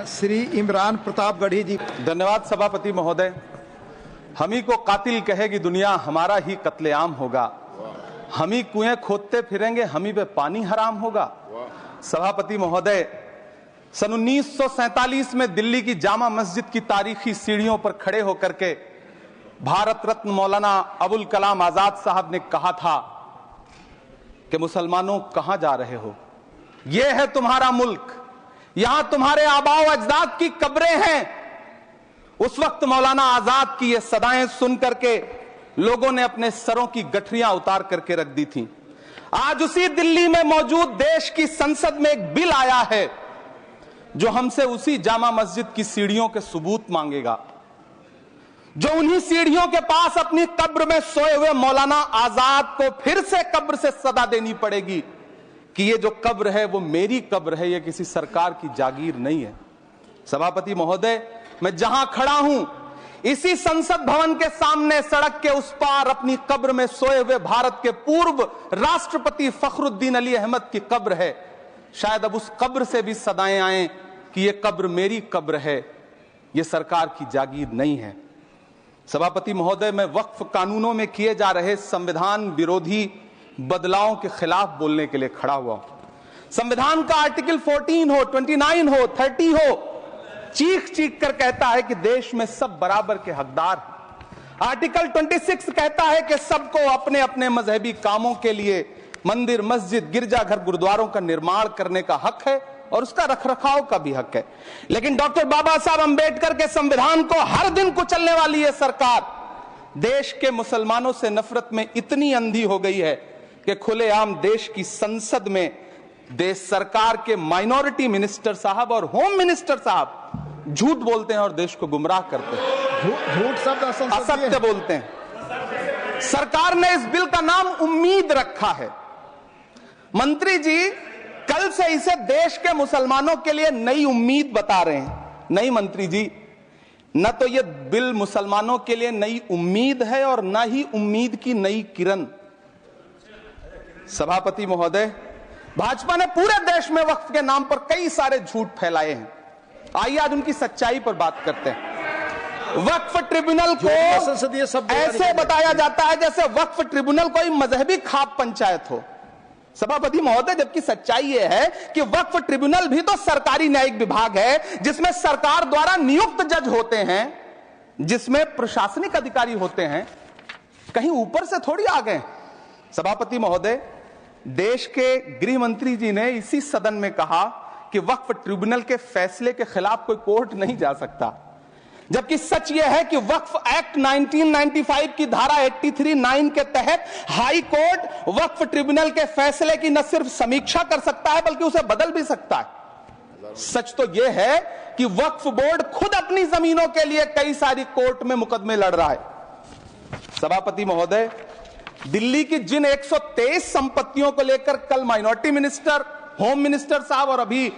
श्री इमरान प्रतापगढ़ी जी। धन्यवाद सभापति महोदय। हम ही को कातिल कहेगी दुनिया, हमारा ही कत्लेआम होगा। हम ही कुएं खोदते फिरेंगे, हम ही पे पानी हराम होगा। सभापति महोदय, सन 1947 में दिल्ली की जामा मस्जिद की तारीखी सीढ़ियों पर खड़े होकर के भारत रत्न मौलाना अबुल कलाम आजाद साहब ने कहा था कि मुसलमानों कहां जा रहे हो, यह है तुम्हारा मुल्क, यहां तुम्हारे आबाओ अजदाद की कब्रें हैं। उस वक्त मौलाना आजाद की ये सदाएं सुन करके लोगों ने अपने सरों की गठरियां उतार करके रख दी थीं। आज उसी दिल्ली में मौजूद देश की संसद में एक बिल आया है जो हमसे उसी जामा मस्जिद की सीढ़ियों के सबूत मांगेगा, जो उन्हीं सीढ़ियों के पास अपनी कब्र में सोए हुए मौलाना आजाद को फिर से कब्र से सदा देनी पड़ेगी कि ये जो कब्र है वो मेरी कब्र है, ये किसी सरकार की जागीर नहीं है। सभापति महोदय, मैं जहां खड़ा हूं इसी संसद भवन के सामने सड़क के उस पार अपनी कब्र में सोए हुए भारत के पूर्व राष्ट्रपति फखरुद्दीन अली अहमद की कब्र है। शायद अब उस कब्र से भी सदाएं आए कि ये कब्र मेरी कब्र है, ये सरकार की जागीर नहीं है। सभापति महोदय, मैं वक्फ कानूनों में किए जा रहे संविधान विरोधी बदलावों के खिलाफ बोलने के लिए खड़ा हुआ हूं। संविधान का आर्टिकल 14 हो, 29 हो, 30 हो, चीख चीख कर कहता है कि देश में सब बराबर के हकदार हैं। आर्टिकल 26 कहता है कि सबको अपने अपने मजहबी कामों के लिए मंदिर, मस्जिद, गिरजाघर, गुरुद्वारों का निर्माण करने का हक है और उसका रखरखाव का भी हक है। लेकिन डॉक्टर बाबा साहब अंबेडकर के संविधान को हर दिन कुचलने वाली यह सरकार देश के मुसलमानों से नफरत में इतनी अंधी हो गई है कि खुलेआम देश की संसद में देश सरकार के माइनॉरिटी मिनिस्टर साहब और होम मिनिस्टर साहब झूठ बोलते हैं और देश को गुमराह करते हैं, झूठ शब्द असत्य बोलते हैं। सरकार ने इस बिल का नाम उम्मीद रखा है। मंत्री जी कल से इसे देश के मुसलमानों के लिए नई उम्मीद बता रहे हैं। नहीं मंत्री जी, न तो यह बिल मुसलमानों के लिए नई उम्मीद है और न ही उम्मीद की नई किरण। सभापति महोदय, भाजपा ने पूरे देश में वक्फ के नाम पर कई सारे झूठ फैलाए हैं। आइए आज उनकी सच्चाई पर बात करते हैं। वक्फ ट्रिब्यूनल को ऐसे बताया जाता है जैसे वक्फ ट्रिब्यूनल कोई मजहबी खाप पंचायत हो। सभापति महोदय, जबकि सच्चाई यह है कि वक्फ ट्रिब्यूनल भी तो सरकारी न्यायिक विभाग है जिसमें सरकार द्वारा नियुक्त जज होते हैं, जिसमें प्रशासनिक अधिकारी होते हैं, कहीं ऊपर से थोड़ी आ गए। सभापति महोदय, देश के गृह मंत्री जी ने इसी सदन में कहा कि वक्फ ट्रिब्यूनल के फैसले के खिलाफ कोई कोर्ट नहीं जा सकता, जबकि सच यह है कि वक्फ एक्ट 1995 की धारा 83(9) के तहत हाई कोर्ट वक्फ ट्रिब्यूनल के फैसले की न सिर्फ समीक्षा कर सकता है बल्कि उसे बदल भी सकता है। सच तो यह है कि वक्फ बोर्ड खुद अपनी जमीनों के लिए कई सारी कोर्ट में मुकदमे लड़ रहा है। सभापति महोदय, दिल्ली की जिन 123 संपत्तियों को लेकर कल माइनॉरिटी मिनिस्टर, होम मिनिस्टर साहब और अभी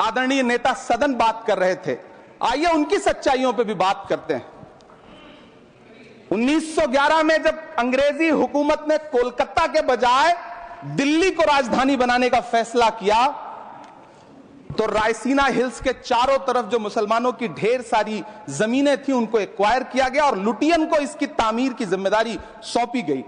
आदरणीय नेता सदन बात कर रहे थे, आइए उनकी सच्चाइयों पे भी बात करते हैं। 1911 में जब अंग्रेजी हुकूमत ने कोलकाता के बजाय दिल्ली को राजधानी बनाने का फैसला किया तो रायसीना हिल्स के चारों तरफ जो मुसलमानों की ढेर सारी जमीनें थी उनको एक्वायर किया गया और लुटियन को इसकी तामीर की जिम्मेदारी सौंपी गई।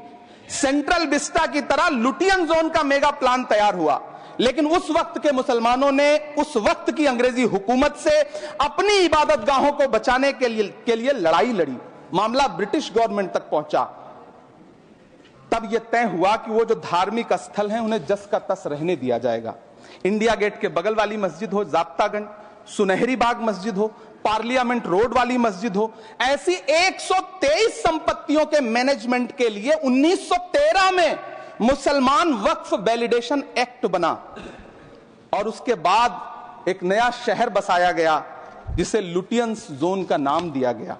सेंट्रल विस्टा की तरह लुटियन जोन का मेगा प्लान तैयार हुआ, लेकिन उस वक्त के मुसलमानों ने उस वक्त की अंग्रेजी हुकूमत से अपनी इबादत गाहों को बचाने के लिए लड़ाई लड़ी। मामला ब्रिटिश गवर्नमेंट तक पहुंचा। तब यह तय हुआ कि वो जो धार्मिक स्थल हैं उन्हें जस का तस रहने दिया जाएगा। इंडिया गेट के बगल वाली मस्जिद हो, जाब्तागंज, सुनहरी बाग मस्जिद हो, पार्लियामेंट रोड वाली मस्जिद हो, ऐसी 123 संपत्तियों के मैनेजमेंट के लिए 1913 में मुसलमान वक्फ वैलिडेशन एक्ट बना और उसके बाद एक नया शहर बसाया गया जिसे लुटियंस जोन का नाम दिया गया।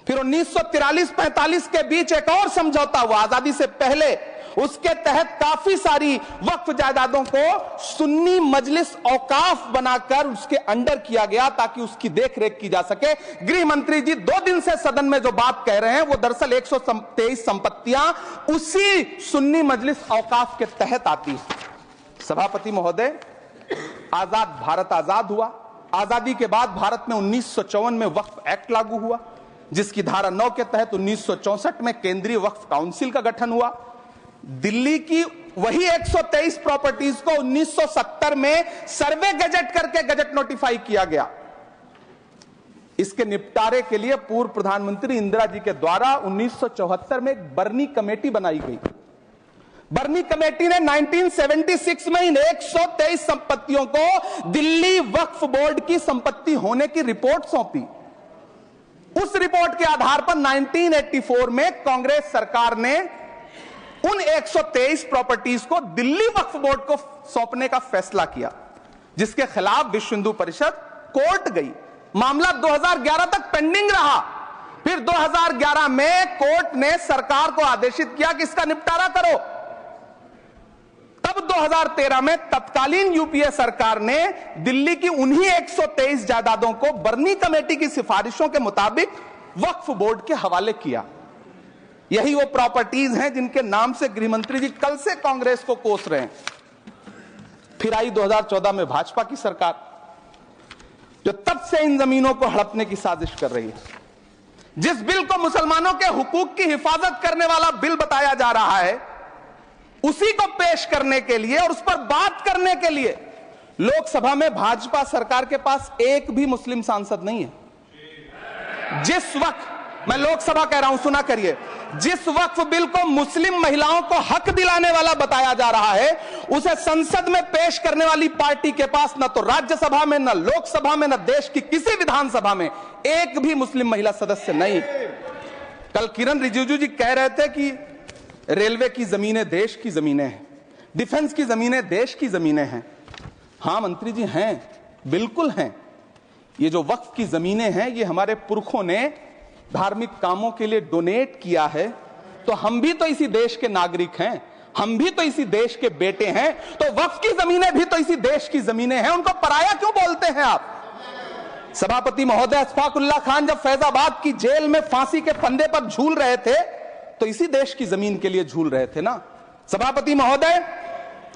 फिर 1943-45 के बीच एक और समझौता हुआ आजादी से पहले, उसके तहत काफी सारी वक्फ जायदादों को सुन्नी मजलिस औकाफ बनाकर उसके अंडर किया गया ताकि उसकी देखरेख की जा सके। गृह मंत्री जी 2 दिन से सदन में जो बात कह रहे हैं वो दरअसल 123 संपत्तियां उसी सुन्नी मजलिस औकाफ के तहत आती है। सभापति महोदय, आजाद भारत आजाद हुआ, आजादी के बाद भारत में 1954 में वक्फ एक्ट लागू हुआ, जिसकी धारा 9 के तहत 1964 में केंद्रीय वक्फ काउंसिल का गठन हुआ। दिल्ली की वही 123 प्रॉपर्टीज को 1970 में सर्वे गजट करके गजट नोटिफाई किया गया। इसके निपटारे के लिए पूर्व प्रधानमंत्री इंदिरा जी के द्वारा 1974 में एक बर्नी कमेटी बनाई गई। बर्नी कमेटी ने 1976 में इन 123 संपत्तियों को दिल्ली वक्फ बोर्ड की संपत्ति होने की रिपोर्ट सौंपी। उस रिपोर्ट के आधार पर 1984 में कांग्रेस सरकार ने उन 123 प्रॉपर्टीज को दिल्ली वक्फ बोर्ड को सौंपने का फैसला किया, जिसके खिलाफ विश्व हिंदू परिषद कोर्ट गई। मामला 2011 तक पेंडिंग रहा। फिर 2011 में कोर्ट ने सरकार को आदेशित किया कि इसका निपटारा करो। तब 2013 में तत्कालीन यूपीए सरकार ने दिल्ली की उन्हीं 123 जायदादों को बर्नी कमेटी की सिफारिशों के मुताबिक वक्फ बोर्ड के हवाले किया। यही वो प्रॉपर्टीज हैं जिनके नाम से गृहमंत्री जी कल से कांग्रेस को कोस रहे हैं। फिर आई 2014 में भाजपा की सरकार, जो तब से इन जमीनों को हड़पने की साजिश कर रही है। जिस बिल को मुसलमानों के हुकूक की हिफाजत करने वाला बिल बताया जा रहा है, उसी को पेश करने के लिए और उस पर बात करने के लिए लोकसभा में भाजपा सरकार के पास एक भी मुस्लिम सांसद नहीं है। जिस वक्त, मैं लोकसभा कह रहा हूं, सुना करिए, जिस वक्फ बिल को मुस्लिम महिलाओं को हक दिलाने वाला बताया जा रहा है, उसे संसद में पेश करने वाली पार्टी के पास न तो राज्यसभा में, न लोकसभा में, न देश की किसी विधानसभा में एक भी मुस्लिम महिला सदस्य नहीं। कल किरण रिजिजू जी कह रहे थे कि रेलवे की जमीनें देश की जमीनें हैं, डिफेंस की जमीनें देश की जमीनें हैं। हां मंत्री जी, हैं, बिल्कुल हैं। ये जो वक्फ की जमीनें हैं, ये हमारे पुरखों ने धार्मिक कामों के लिए डोनेट किया है। तो हम भी तो इसी देश के नागरिक हैं, हम भी तो इसी देश के बेटे हैं। तो वक्फ की जमीनें भी तो इसी देश की जमीनें हैं, उनको पराया क्यों बोलते हैं आप? सभापति महोदय, अशफाकुल्लाह खान जब फैजाबाद की जेल में फांसी के फंदे पर झूल रहे थे, तो इसी देश की जमीन के लिए झूल रहे थे ना। सभापति महोदय,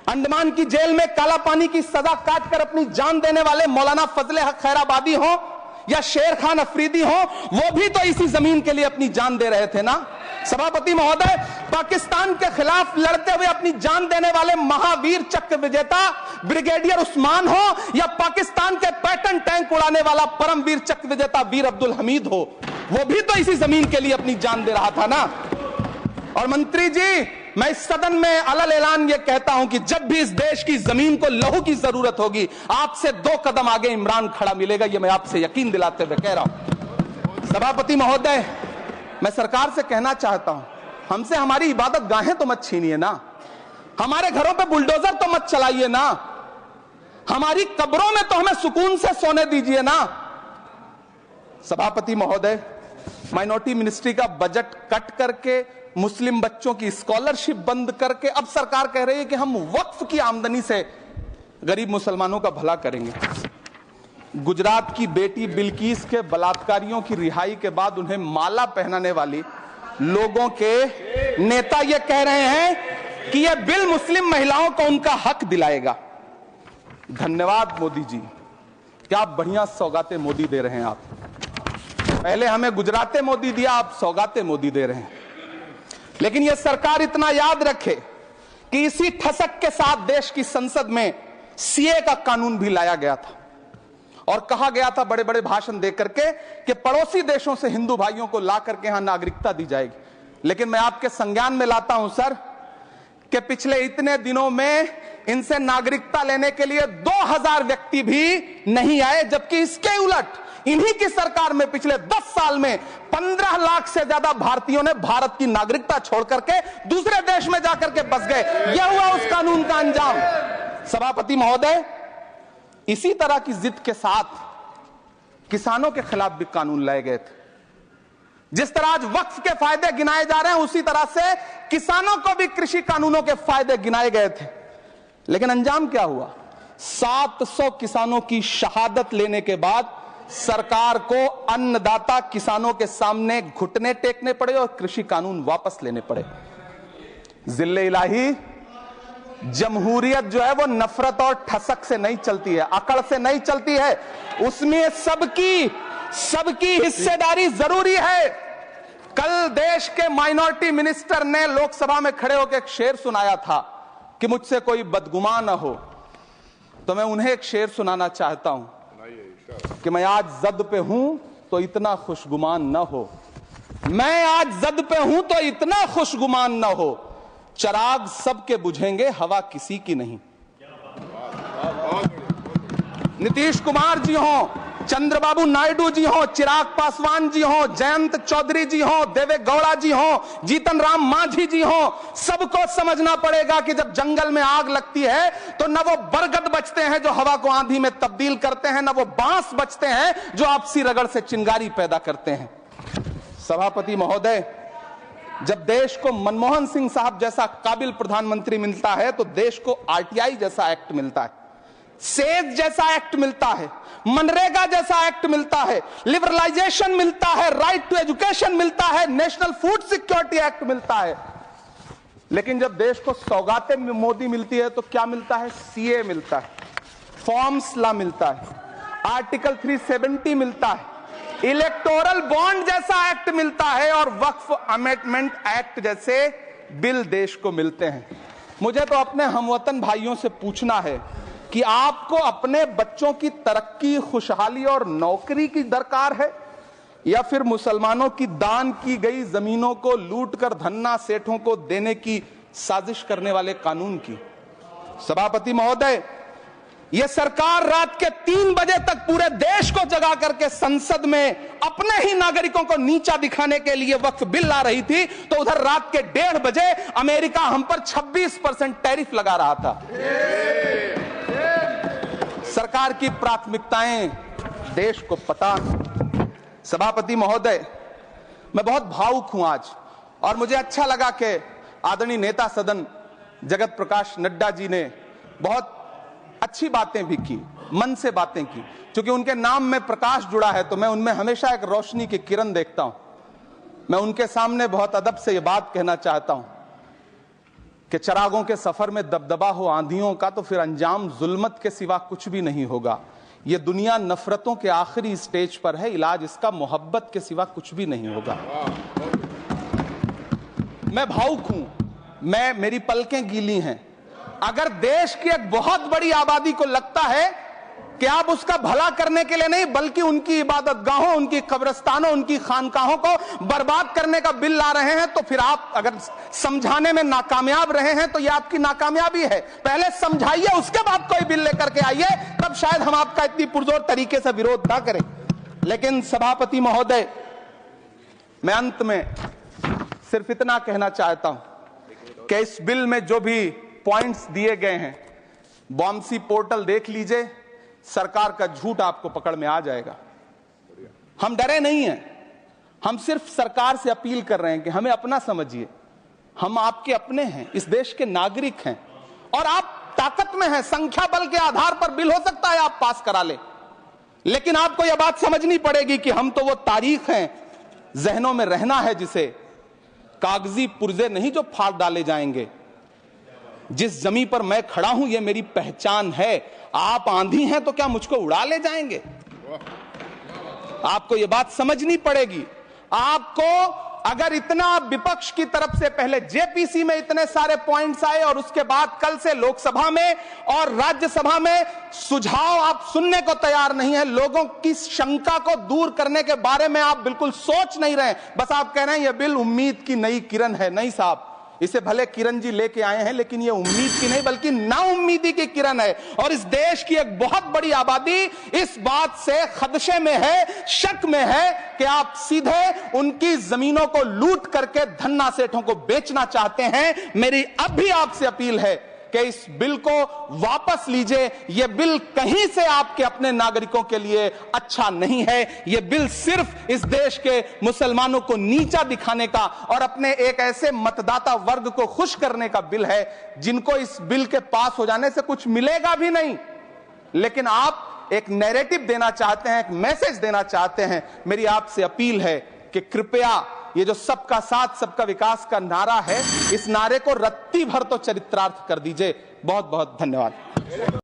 अंडमान की जेल में काला पानी की सजा काटकर अपनी जान देने वाले मौलाना फजले हक खैराबादी हो या शेर खान अफरीदी हो, वो भी तो इसी जमीन के लिए अपनी जान दे रहे थे ना। सभापति महोदय, पाकिस्तान के खिलाफ लड़ते हुए अपनी जान देने वाले महावीर चक्र विजेता ब्रिगेडियर उस्मान हो या पाकिस्तान के पैटर्न टैंक उड़ाने वाला परमवीर चक्र विजेता वीर अब्दुल हमीद हो, वो भी तो इसी जमीन के लिए अपनी जान दे रहा था ना। और मंत्री जी, मैं इस सदन में अलल ऐलान ये कहता हूं कि जब भी इस देश की जमीन को लहू की जरूरत होगी, आपसे 2 कदम आगे इमरान खड़ा मिलेगा, ये मैं आपसे यकीन दिलाते हुए कह रहा हूं। सभापति महोदय, मैं सरकार से कहना चाहता हूं, हमसे हमारी इबादत गाहें तो मत छीनिए ना, हमारे घरों पे बुलडोजर तो मत चलाइए ना, हमारी कब्रों में तो हमें सुकून से सोने दीजिए ना। सभापति महोदय, माइनॉरिटी मिनिस्ट्री का बजट कट करके, मुस्लिम बच्चों की स्कॉलरशिप बंद करके अब सरकार कह रही है कि हम वक्फ की आमदनी से गरीब मुसलमानों का भला करेंगे। गुजरात की बेटी बिल्किस के बलात्कारियों की रिहाई के बाद उन्हें माला पहनाने वाली लोगों के नेता ये कह रहे हैं कि यह बिल मुस्लिम महिलाओं को उनका हक दिलाएगा। धन्यवाद मोदी जी, क्या बढ़िया सौगातें मोदी दे रहे हैं आप। पहले हमें गुजराते मोदी दिया, आप सौगातें मोदी दे रहे हैं। लेकिन यह सरकार इतना याद रखे कि इसी ठसक के साथ देश की संसद में सीए का कानून भी लाया गया था और कहा गया था बड़े बड़े भाषण देकर के कि पड़ोसी देशों से हिंदू भाइयों को ला करके यहां नागरिकता दी जाएगी। लेकिन मैं आपके संज्ञान में लाता हूं सर कि पिछले इतने दिनों में इनसे नागरिकता लेने के लिए 2000 व्यक्ति भी नहीं आए, जबकि इसके उलट इन्हीं की सरकार में पिछले 10 साल में 15 लाख से ज्यादा भारतीयों ने भारत की नागरिकता छोड़ करके दूसरे देश में जाकर के बस गए। यह हुआ उस कानून का अंजाम। सभापति महोदय, इसी तरह की जिद के साथ किसानों के खिलाफ भी कानून लाए गए थे। जिस तरह आज वक्फ के फायदे गिनाए जा रहे हैं, उसी तरह से किसानों को भी कृषि कानूनों के फायदे गिनाए गए थे। लेकिन अंजाम क्या हुआ? 700 किसानों की शहादत लेने के बाद सरकार को अन्नदाता किसानों के सामने घुटने टेकने पड़े और कृषि कानून वापस लेने पड़े। जिल्ले इलाही जमहूरियत जो है वो नफरत और ठसक से नहीं चलती है, अकड़ से नहीं चलती है, उसमें सबकी हिस्सेदारी जरूरी है। कल देश के माइनॉरिटी मिनिस्टर ने लोकसभा में खड़े होकर एक शेर सुनाया था कि मुझसे कोई बदगुमान न हो, तो मैं उन्हें एक शेर सुनाना चाहता हूं कि मैं आज जद पे हूं तो इतना खुशगुमान न हो, मैं आज जद पे हूं तो इतना खुशगुमान न हो, चिराग सबके बुझेंगे हवा किसी की नहीं। नीतीश कुमार जी हो, चंद्रबाबू नायडू जी हो, चिराग पासवान जी हो, जयंत चौधरी जी हो, देवे गौड़ा जी हो, जीतन राम मांझी जी हो, सबको समझना पड़ेगा कि जब जंगल में आग लगती है तो न वो बरगद बचते हैं जो हवा को आंधी में तब्दील करते हैं, न वो बांस बचते हैं जो आपसी रगड़ से चिंगारी पैदा करते हैं। सभापति महोदय, जब देश को मनमोहन सिंह साहब जैसा काबिल प्रधानमंत्री मिलता है तो देश को आरटीआई जैसा एक्ट मिलता है, सेज जैसा एक्ट मिलता है, मनरेगा जैसा एक्ट मिलता है, लिबरलाइजेशन मिलता है, राइट टू एजुकेशन मिलता है, नेशनल फूड सिक्योरिटी एक्ट मिलता है। लेकिन जब देश को सौगातें मोदी मिलती है तो क्या मिलता है? सीए मिलता है, फॉर्म्स लॉ मिलता है, आर्टिकल 370 मिलता है, इलेक्टोरल बॉन्ड जैसा एक्ट मिलता है और वक्फ अमेंडमेंट एक्ट जैसे बिल देश को मिलते हैं। मुझे तो अपने हमवतन भाइयों से पूछना है कि आपको अपने बच्चों की तरक्की, खुशहाली और नौकरी की दरकार है या फिर मुसलमानों की दान की गई जमीनों को लूटकर धन्ना सेठों को देने की साजिश करने वाले कानून की? सभापति महोदय, यह सरकार रात के 3 बजे तक पूरे देश को जगा करके संसद में अपने ही नागरिकों को नीचा दिखाने के लिए वक्फ बिल ला रही थी, तो उधर रात के 1:30 बजे अमेरिका हम पर 26% टैरिफ लगा रहा था। सरकार की प्राथमिकताएं देश को पता। सभापति महोदय, मैं बहुत भावुक हूं आज, और मुझे अच्छा लगा कि आदरणीय नेता सदन जगत प्रकाश नड्डा जी ने बहुत अच्छी बातें भी की, मन से बातें की। क्योंकि उनके नाम में प्रकाश जुड़ा है तो मैं उनमें हमेशा एक रोशनी की किरण देखता हूं। मैं उनके सामने बहुत अदब से यह बात कहना चाहता हूं कि चिरागों के सफर में दबदबा हो आंधियों का तो फिर अंजाम जुल्मत के सिवा कुछ भी नहीं होगा। यह दुनिया नफरतों के आखिरी स्टेज पर है, इलाज इसका मोहब्बत के सिवा कुछ भी नहीं होगा। मैं भावुक हूं, मेरी पलकें गीली हैं। अगर देश की एक बहुत बड़ी आबादी को लगता है कि आप उसका भला करने के लिए नहीं बल्कि उनकी इबादतगाहों, उनकी कब्रिस्तानों, उनकी खानकाहों को बर्बाद करने का बिल ला रहे हैं, तो फिर आप अगर समझाने में नाकामयाब रहे हैं तो यह आपकी नाकामयाबी है। पहले समझाइए, उसके बाद कोई बिल लेकर के आइए, तब शायद हम आपका इतनी पुरजोर तरीके से विरोध ना करें। लेकिन सभापति महोदय, मैं अंत में सिर्फ इतना कहना चाहता हूं कि इस बिल में जो भी पॉइंट्स दिए गए हैं, बॉम्सी पोर्टल देख लीजिए, सरकार का झूठ आपको पकड़ में आ जाएगा। हम डरे नहीं हैं, हम सिर्फ सरकार से अपील कर रहे हैं कि हमें अपना समझिए। हम आपके अपने हैं, इस देश के नागरिक हैं और आप ताकत में हैं। संख्या बल के आधार पर बिल हो सकता है आप पास करा ले, लेकिन आपको यह बात समझनी पड़ेगी कि हम तो वो तारीख हैं, जहनों में रहना है जिसे, कागजी पुर्जे नहीं जो फाड़ डाले जाएंगे। जिस जमीन पर मैं खड़ा हूं यह मेरी पहचान है। आप आंधी हैं तो क्या मुझको उड़ा ले जाएंगे? आपको यह बात समझनी पड़ेगी। आपको अगर इतना विपक्ष की तरफ से पहले जेपीसी में इतने सारे पॉइंट्स आए और उसके बाद कल से लोकसभा में और राज्यसभा में सुझाव आप सुनने को तैयार नहीं है, लोगों की शंका को दूर करने के बारे में आप बिल्कुल सोच नहीं रहे, बस आप कह रहे हैं यह बिल उम्मीद की नई किरण है। नहीं साहब, इसे भले किरण जी लेके आए हैं, लेकिन ये उम्मीद की नहीं बल्कि नाउम्मीदी की किरण है। और इस देश की एक बहुत बड़ी आबादी इस बात से खदशे में है, शक में है कि आप सीधे उनकी जमीनों को लूट करके धन्ना सेठों को बेचना चाहते हैं। मेरी अब भी आपसे अपील है कि इस बिल को वापस लीजिए। यह बिल कहीं से आपके अपने नागरिकों के लिए अच्छा नहीं है। यह बिल सिर्फ इस देश के मुसलमानों को नीचा दिखाने का और अपने एक ऐसे मतदाता वर्ग को खुश करने का बिल है जिनको इस बिल के पास हो जाने से कुछ मिलेगा भी नहीं, लेकिन आप एक नैरेटिव देना चाहते हैं, एक मैसेज देना चाहते हैं। मेरी आपसे अपील है कि कृपया ये जो सबका साथ सबका विकास का नारा है, इस नारे को रत्ती भर तो चरित्रार्थ कर दीजिए। बहुत बहुत धन्यवाद।